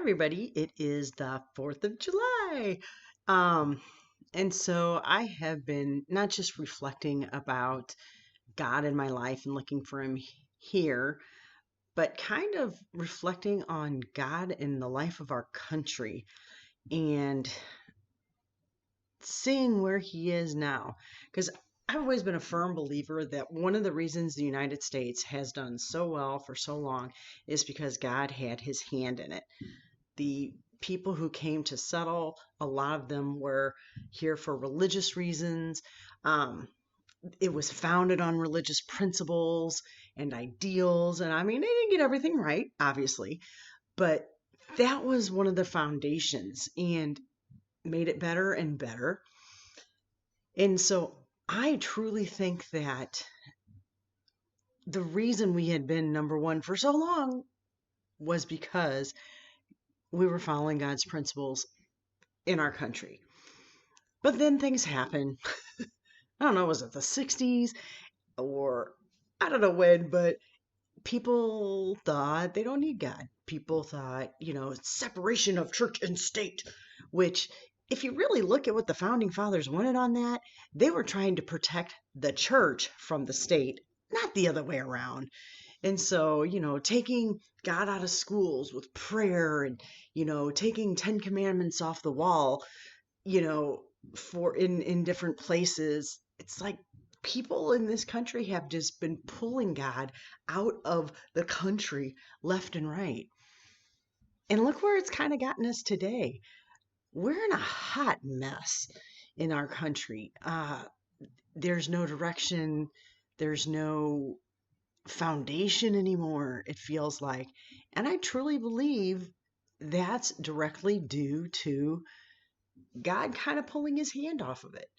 everybody. It is the 4th of July. Um, and so I have been not just reflecting about God in my life and looking for Him here, but kind of reflecting on God in the life of our country and seeing where He is now. Because I've always been a firm believer that one of the reasons the United States has done so well for so long is because God had His hand in it. The people who came to settle, a lot of them were here for religious reasons. Um, it was founded on religious principles and ideals. And I mean, they didn't get everything right, obviously, but that was one of the foundations and made it better and better. And so I truly think that the reason we had been number one for so long was because we were following God's principles in our country. But then things happen. I don't know, was it the 60s or I don't know when, but people thought they don't need God. People thought, separation of church and state, which, if you really look at what the founding fathers wanted on that, they were trying to protect the church from the state, not the other way around. And so, taking God out of schools with prayer and, taking 10 commandments off the wall, you know, for in different places. It's like people in this country have just been pulling God out of the country left and right. And look where it's kind of gotten us today. We're in a hot mess in our country. There's no direction. There's no foundation anymore, it feels like. And I truly believe that's directly due to God kind of pulling his hand off of it.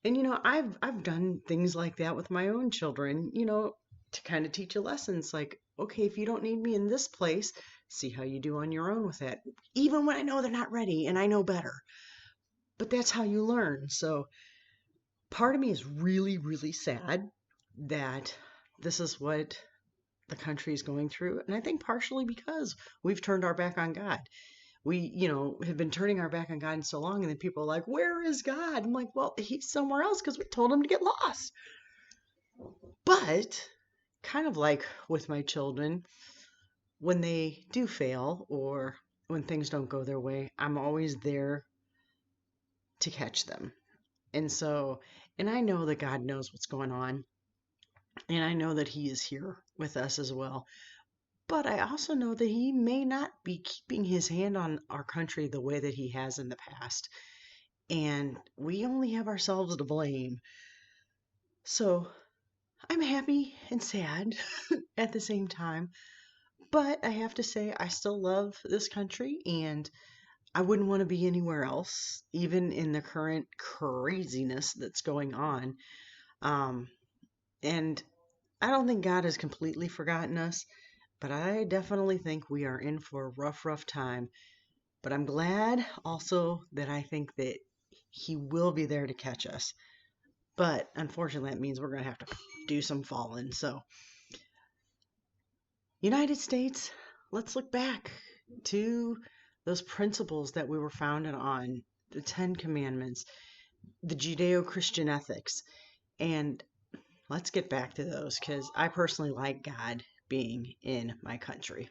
And I've done things like that with my own children, to kind of teach a lessons like, okay, if you don't need me in this place, see how you do on your own with that. Even when I know they're not ready and I know better. But that's how you learn. So part of me is really, really sad that this is what the country is going through. And I think partially because we've turned our back on God. We, have been turning our back on God in so long, and then people are like, where is God? I'm like, well, he's somewhere else because we told him to get lost. But kind of like with my children, when they do fail or when things don't go their way, I'm always there to catch them. And I know that God knows what's going on, and I know that he is here with us as well. But I also know that he may not be keeping his hand on our country the way that he has in the past. And we only have ourselves to blame. So I'm happy and sad at the same time. But I have to say, I still love this country and I wouldn't want to be anywhere else, even in the current craziness that's going on. Um, and I don't think God has completely forgotten us. But I definitely think we are in for a rough, rough time. But I'm glad also that I think that he will be there to catch us. But unfortunately, that means we're going to have to do some falling. So, United States, let's look back to those principles that we were founded on, the Ten Commandments, the Judeo-Christian ethics, and let's get back to those because I personally like God being in my country.